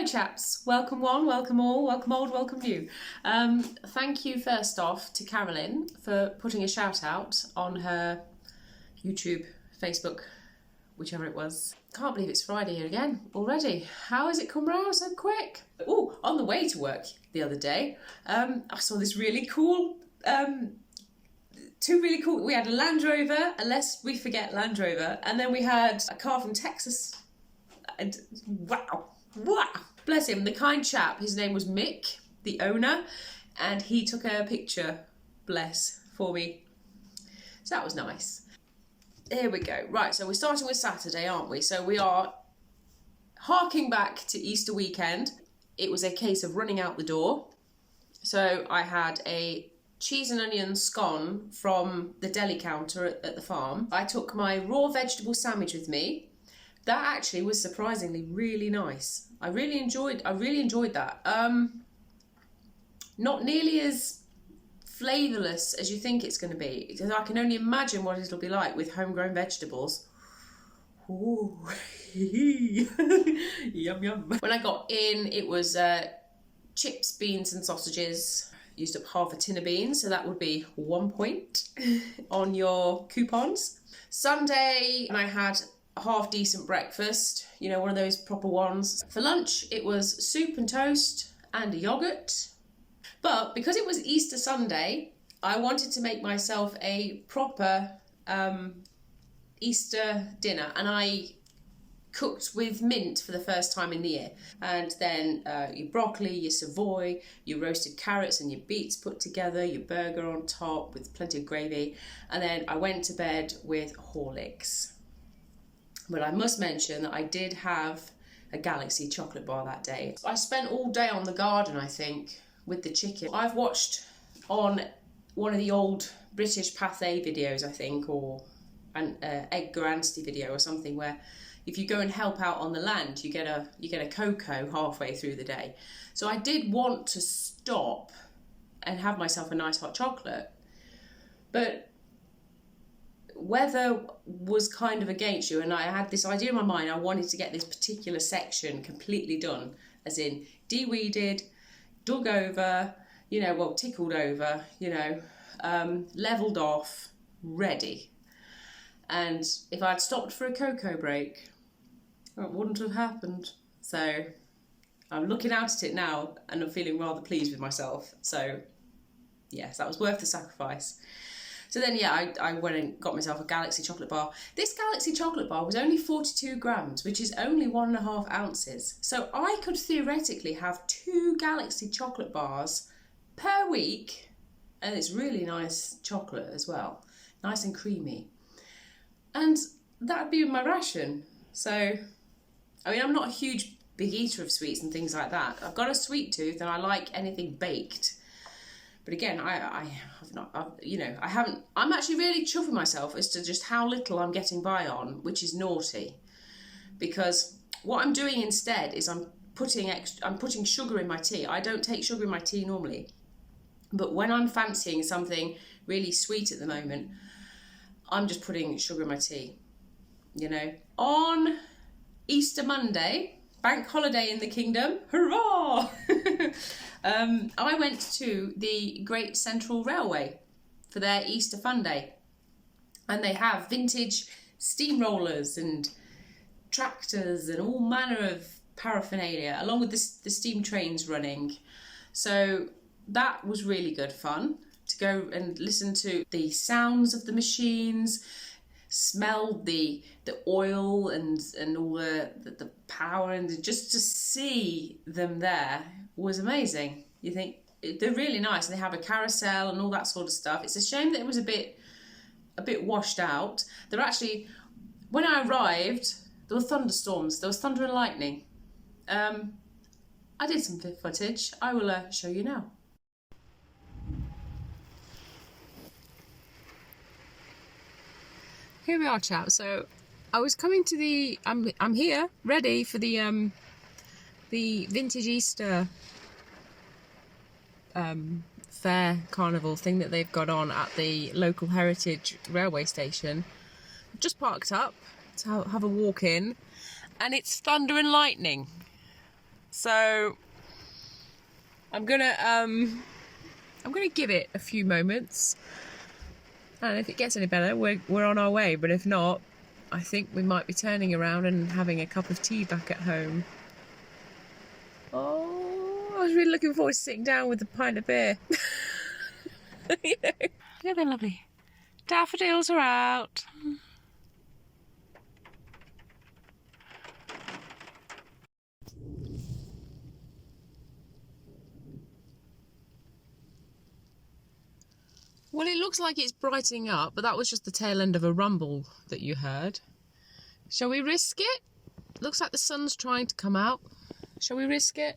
chaps, welcome one, welcome all, welcome old, welcome new. Thank you first off to Carolyn for putting a shout out on her YouTube, Facebook, whichever it was. Can't believe it's Friday here again already. How has it come round so quick? Oh, on the way to work the other day, I saw this really cool, we had a Land Rover, unless we forget Land Rover, and then we had a car from Texas. And wow, bless him, the kind chap, his name was Mick, the owner, and he took a picture, bless, for me. So that was nice. Here we go. Right, so we're starting with Saturday, aren't we? So we are harking back to Easter weekend. It was a case of running out the door. So I had a cheese and onion scone from the deli counter at the farm. I took my raw vegetable sandwich with me. That actually was surprisingly really nice. I really enjoyed that. Not nearly as flavourless as you think it's going to be, because I can only imagine what it'll be like with homegrown vegetables. Ooh. Yum yum. When I got in, it was chips, beans and sausages. Used up half a tin of beans, so that would be 1 point on your coupons. Sunday, and I had a half decent breakfast, you know, one of those proper ones. For lunch, it was soup and toast and a yoghurt. But because it was Easter Sunday, I wanted to make myself a proper Easter dinner, and I cooked with mint for the first time in the year. And then your broccoli, your savoy, your roasted carrots and your beets put together, your burger on top with plenty of gravy. And then I went to bed with Horlicks. But I must mention that I did have a Galaxy chocolate bar that day. I spent all day on the garden, I think, with the chicken. I've watched on one of the old British Pathé videos, I think, or an Edgar Anstey video or something, where if you go and help out on the land, you get a cocoa halfway through the day. So I did want to stop and have myself a nice hot chocolate, but weather was kind of against you, and I had this idea in my mind. I wanted to get this particular section completely done, as in de-weeded, dug over, you know, well, tickled over, you know, levelled off, ready. And if I'd stopped for a cocoa break, it wouldn't have happened. So I'm looking out at it now and I'm feeling rather pleased with myself. So yes, that was worth the sacrifice. So then, yeah, I went and got myself a Galaxy chocolate bar. This Galaxy chocolate bar was only 42 grams, which is only 1.5 ounces. So I could theoretically have 2 Galaxy chocolate bars per week. And it's really nice chocolate as well. Nice and creamy. And that'd be my ration. So, I mean, I'm not a huge big eater of sweets and things like that. I've got a sweet tooth and I like anything baked. But again, I'm actually really chuffing myself as to just how little I'm getting by on, which is naughty. Because what I'm doing instead is I'm putting sugar in my tea. I don't take sugar in my tea normally. But when I'm fancying something really sweet at the moment, I'm just putting sugar in my tea, you know. On Easter Monday, bank holiday in the kingdom, hurrah! I went to the Great Central Railway for their Easter Fun Day. And they have vintage steamrollers and tractors and all manner of paraphernalia, along with the steam trains running. So that was really good fun, to go and listen to the sounds of the machines, smell the oil and all the power, and just to see them there was amazing. You think they're really nice, and they have a carousel and all that sort of stuff. It's a shame that it was a bit washed out. They're actually, when I arrived, there were thunderstorms. There was thunder and lightning. I did some footage. I will show you now. Here we are, chaps. So I was coming to I'm here, ready for the vintage Easter fair carnival thing that they've got on at the local heritage railway station. Just parked up to have a walk in, and it's thunder and lightning. So I'm gonna give it a few moments, and if it gets any better, we're on our way. But if not, I think we might be turning around and having a cup of tea back at home. Oh, I was really looking forward to sitting down with a pint of beer. You know. Look at them lovely daffodils are out. Well, it looks like it's brightening up, but that was just the tail end of a rumble that you heard. Shall we risk it? Looks like the sun's trying to come out. Shall we risk it?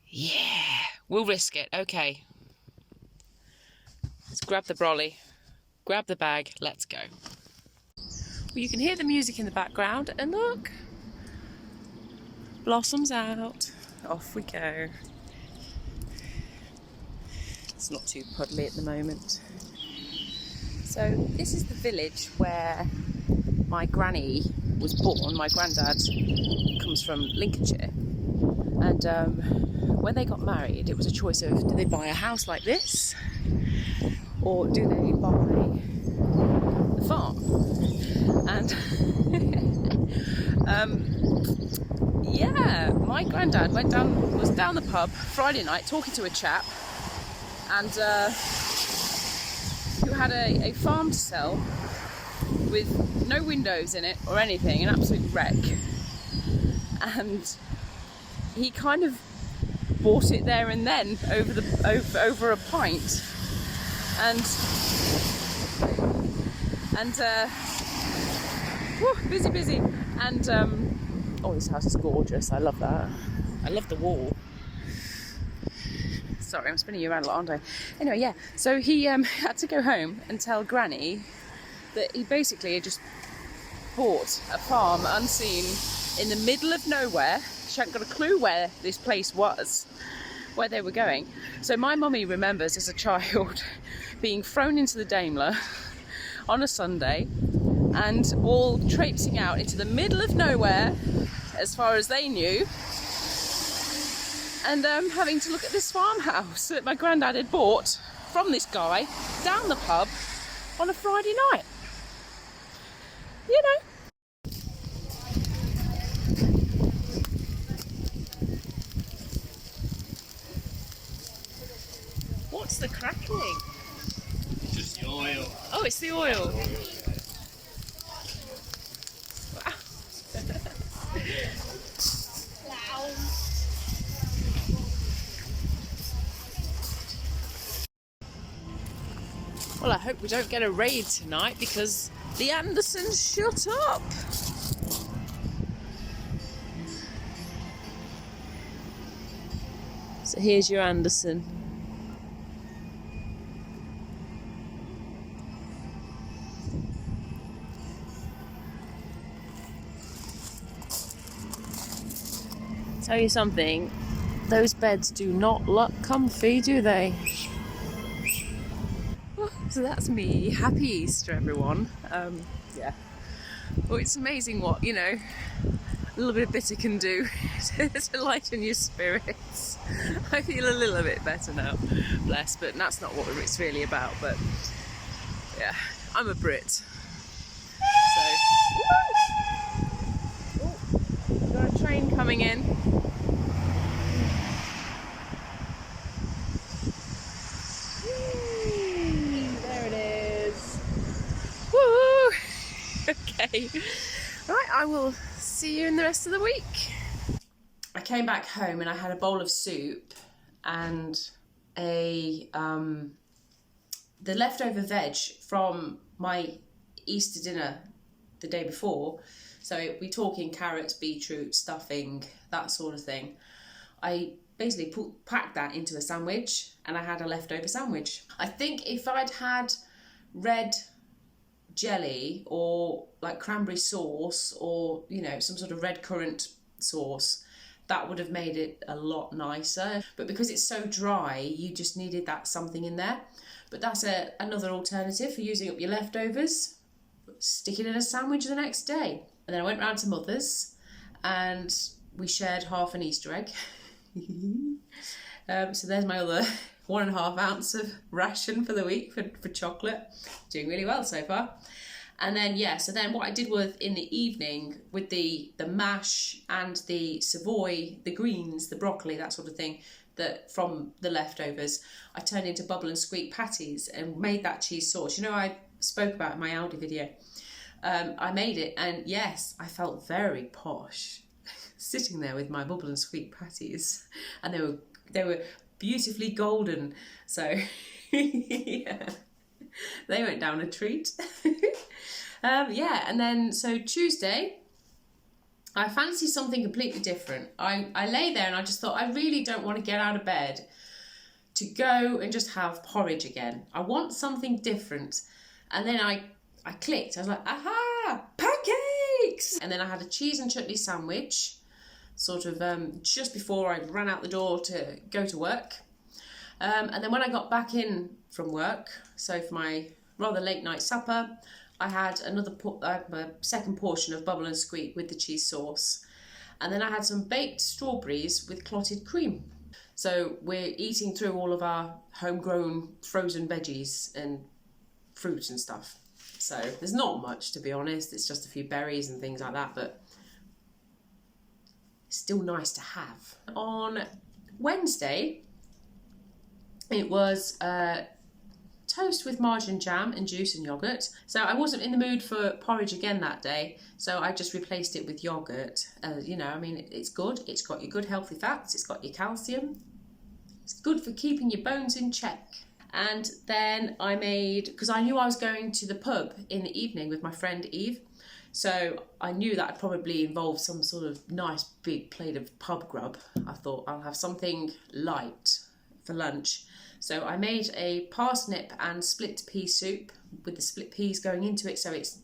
Yeah, we'll risk it. Okay. Let's grab the brolly, grab the bag, let's go. Well, you can hear the music in the background, and look, blossoms out. Off we go. It's not too puddly at the moment. So this is the village where my granny was born. My granddad comes from Lincolnshire, and when they got married, it was a choice of, do they buy a house like this, or do they buy the farm? And yeah, my granddad was down the pub Friday night talking to a chap, and who had a farm to sell with no windows in it or anything, an absolute wreck. And he kind of bought it there and then over a pint, and busy, and oh, this house is gorgeous. I love that. I love the wall. Sorry, I'm spinning you around a lot, aren't I? Anyway, yeah, so he had to go home and tell Granny that he basically had just bought a farm unseen in the middle of nowhere. She hadn't got a clue where this place was, where they were going. So my mummy remembers as a child being thrown into the Daimler on a Sunday and all traipsing out into the middle of nowhere, as far as they knew, and having to look at this farmhouse that my granddad had bought from this guy down the pub on a Friday night. You know. What's the crackling? Just the oil. Oh, it's the oil. Wow. Well, I hope we don't get a raid tonight because the Andersons shut up. So here's your Anderson. Tell you something, those beds do not look comfy, do they? So that's me. Happy Easter, everyone. Yeah. Well, it's amazing what, you know, a little bit of bitter can do to lighten your spirits. I feel a little bit better now, bless, but that's not what it's really about. But yeah, I'm a Brit. So, oh, got a train coming in. Okay, right, I will see you in the rest of the week. I came back home and I had a bowl of soup and the leftover veg from my Easter dinner the day before. So we're talking carrots, beetroot, stuffing, that sort of thing. I basically packed that into a sandwich and I had a leftover sandwich. I think if I'd had red jelly or like cranberry sauce or, you know, some sort of red currant sauce, that would have made it a lot nicer. But because it's so dry, you just needed that something in there. But that's another alternative for using up your leftovers. Stick it in a sandwich the next day. And then I went round to Mother's and we shared half an Easter egg. So there's my other 1.5 ounce of ration for the week for chocolate. Doing really well so far. And then, yeah, so then what I did was in the evening with the mash and the Savoy, the greens, the broccoli, that sort of thing, that from the leftovers, I turned into bubble and squeak patties and made that cheese sauce. You know, I spoke about it in my Aldi video. I made it, and yes, I felt very posh sitting there with my bubble and squeak patties, and they were beautifully golden. So yeah, they went down a treat. Yeah, and then so Tuesday, I fancy something completely different. I lay there and I just thought, I really don't want to get out of bed to go and just have porridge again. I want something different. And then I clicked. I was like, aha, pancakes! And then I had a cheese and chutney sandwich, sort of just before I ran out the door to go to work. And then when I got back in from work, so for my rather late night supper, I had a second portion of bubble and squeak with the cheese sauce. And then I had some baked strawberries with clotted cream. So we're eating through all of our homegrown frozen veggies and fruit and stuff. So there's not much, to be honest. It's just a few berries and things like that, but it's still nice to have. On Wednesday, it was toast with margarine jam and juice and yoghurt. So I wasn't in the mood for porridge again that day, so I just replaced it with yoghurt. You know, I mean, it's good. It's got your good healthy fats. It's got your calcium. It's good for keeping your bones in check. And then I made, because I knew I was going to the pub in the evening with my friend Eve, so I knew that would probably involve some sort of nice big plate of pub grub. I thought I'll have something light for lunch. So I made a parsnip and split pea soup with the split peas going into it, so it's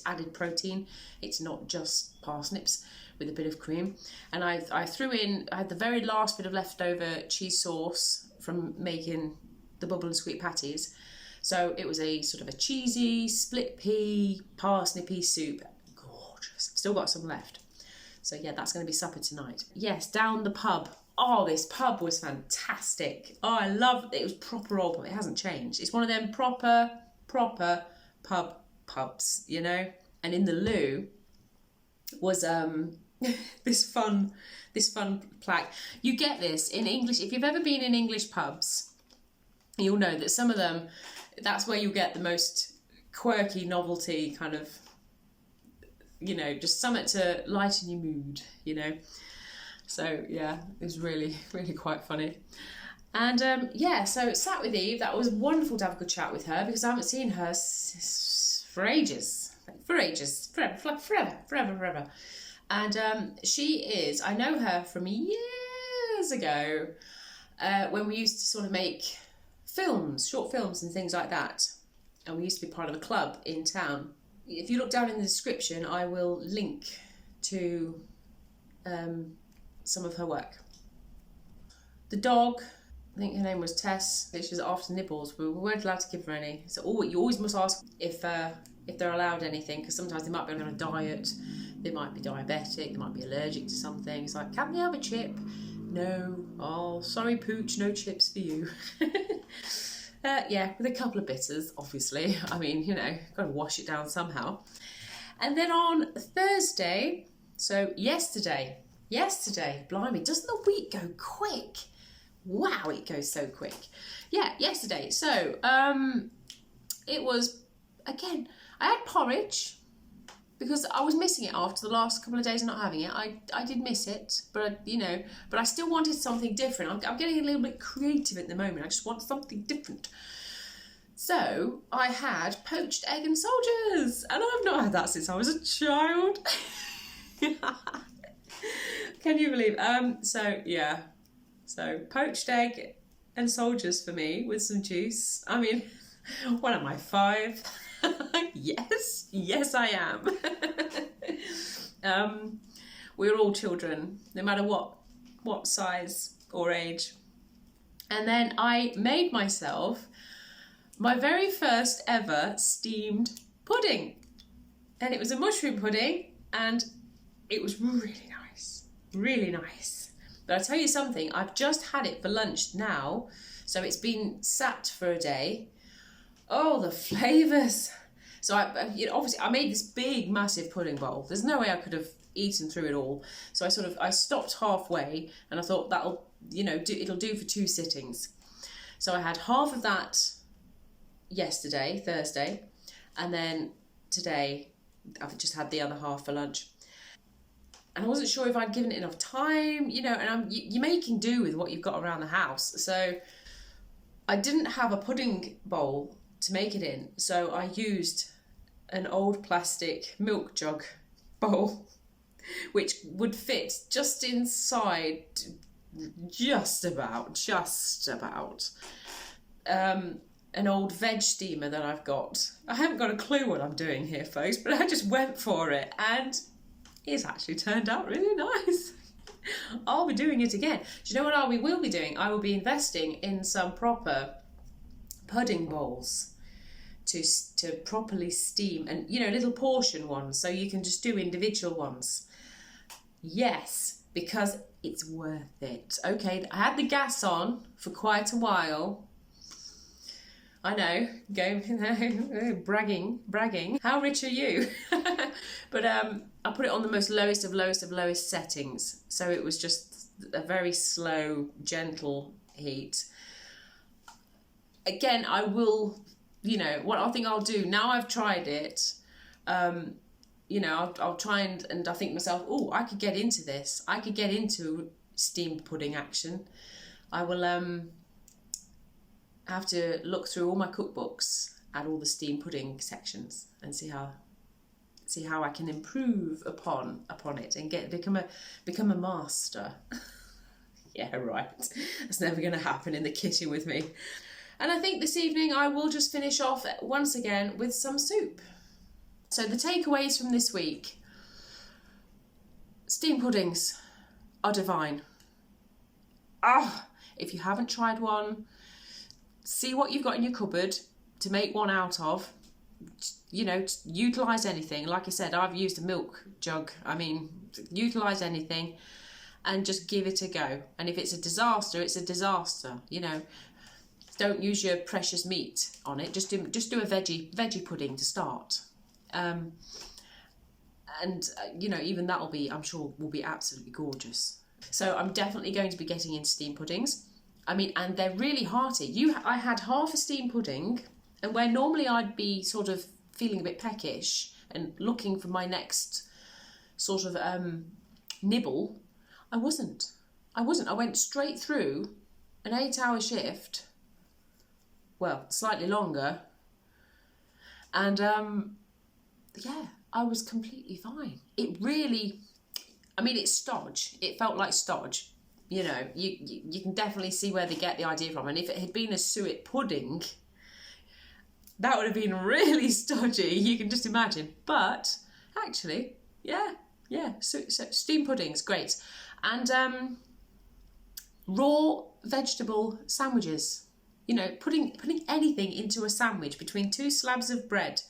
added protein. It's not just parsnips with a bit of cream. And I threw in, I had the very last bit of leftover cheese sauce from making the bubble and squeak patties. So it was a sort of a cheesy split pea parsnippy soup. Gorgeous. Still got some left. So yeah, that's going to be supper tonight. Yes, down the pub. Oh, this pub was fantastic. Oh, I loved it. It was proper old pub. It hasn't changed. It's one of them proper pubs, you know. And in the loo was this fun plaque. You get this in English. If you've ever been in English pubs, you'll know that some of them, that's where you get the most quirky novelty kind of, you know, just something to lighten your mood, you know. So yeah, it was really, really quite funny. And yeah, so sat with Eve. That was wonderful to have a good chat with her, because I haven't seen her for ages. Forever. And she is, I know her from years ago, when we used to sort of make films, short films and things like that. And we used to be part of a club in town. If you look down in the description, I will link to some of her work. The dog, I think her name was Tess, she was after nibbles, but we weren't allowed to give her any. So you always must ask if they're allowed anything, because sometimes they might be on a diet, they might be diabetic, they might be allergic to something. It's like, can we have a chip? No. Oh, sorry Pooch, no chips for you. Yeah, with a couple of bitters, obviously. I mean, you know, got to wash it down somehow. And then on Thursday, so yesterday, blimey, doesn't the week go quick? Wow, it goes so quick. Yeah, yesterday. So, it was, again, I had porridge, because I was missing it after the last couple of days of not having it. I did miss it, but you know, but I still wanted something different. I'm getting a little bit creative at the moment. I just want something different. So I had poached egg and soldiers, and I've not had that since I was a child. Can you believe? So yeah, so poached egg and soldiers for me with some juice. I mean, what am I, 5? Yes I am. We're all children, no matter what size or age. And then I made myself my very first ever steamed pudding, and it was a mushroom pudding, and It was really nice, really nice. But I tell you something, I've just had it for lunch now, so it's been sat for a day. Oh, the flavours. So obviously I made this big, massive pudding bowl. There's no way I could have eaten through it all. So I stopped halfway, and I thought that'll, it'll do for 2 sittings. So I had half of that yesterday, Thursday, and then today I've just had the other half for lunch. And I wasn't sure if I'd given it enough time, and you're making do with what you've got around the house. So I didn't have a pudding bowl to make it in, so I used an old plastic milk jug bowl, which would fit just inside, just about, an old veg steamer that I've got. I haven't got a clue what I'm doing here, folks, but I just went for it, and it's actually turned out really nice. I'll be doing it again. Do you know what I will be doing? I will be investing in some proper pudding bowls to properly steam, and little portion ones, so you can just do individual ones. Yes, because it's worth it. Okay, I had the gas on for quite a while. I know, bragging. How rich are you? But I put it on the most lowest of lowest settings. So it was just a very slow, gentle heat. Again, I will, what I think I'll do, now I've tried it, I'll try and I think to myself, oh, I could get into this. I could get into steamed pudding action. I will have to look through all my cookbooks at all the steamed pudding sections and see how I can improve upon it and become a master. Yeah, right. That's never going to happen in the kitchen with me. And I think this evening I will just finish off once again with some soup. So the takeaways from this week: steamed puddings are divine. If you haven't tried one, see what you've got in your cupboard to make one out of. Utilise anything. Like I said, I've used a milk jug. Utilise anything and just give it a go. And if it's a disaster, it's a disaster. Don't use your precious meat on it. Just do a veggie pudding to start. Even that'll be, I'm sure, will be absolutely gorgeous. So I'm definitely going to be getting into steamed puddings. And they're really hearty. I had half a steamed pudding, and where normally I'd be sort of feeling a bit peckish and looking for my next sort of nibble, I wasn't. I went straight through an 8-hour shift, well, slightly longer, and I was completely fine. It really, it's stodge. It felt like stodge. You can definitely see where they get the idea from. And if it had been a suet pudding, that would have been really stodgy. You can just imagine. But actually, yeah. So steamed puddings, great. And raw vegetable sandwiches. Putting anything into a sandwich between 2 slabs of bread.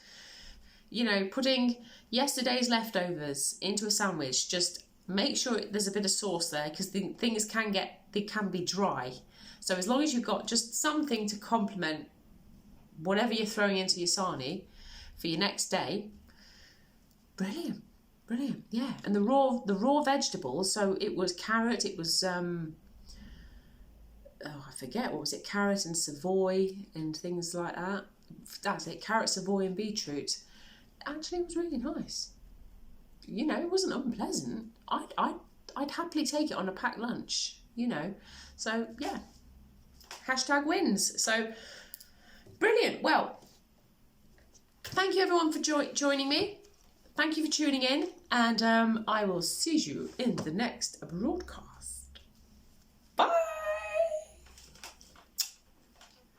Putting yesterday's leftovers into a sandwich, just make sure there's a bit of sauce there, because things can be dry. So as long as you've got just something to complement whatever you're throwing into your sarnie for your next day, brilliant, yeah. And the raw vegetables, so it was carrot, it was I forget, what was it, carrot and Savoy and things like that. That's it, carrot, Savoy and beetroot. Actually, it was really nice. It wasn't unpleasant. I'd happily take it on a packed lunch, So, yeah. # wins. So, brilliant. Well, thank you everyone for joining me. Thank you for tuning in. And I will see you in the next broadcast.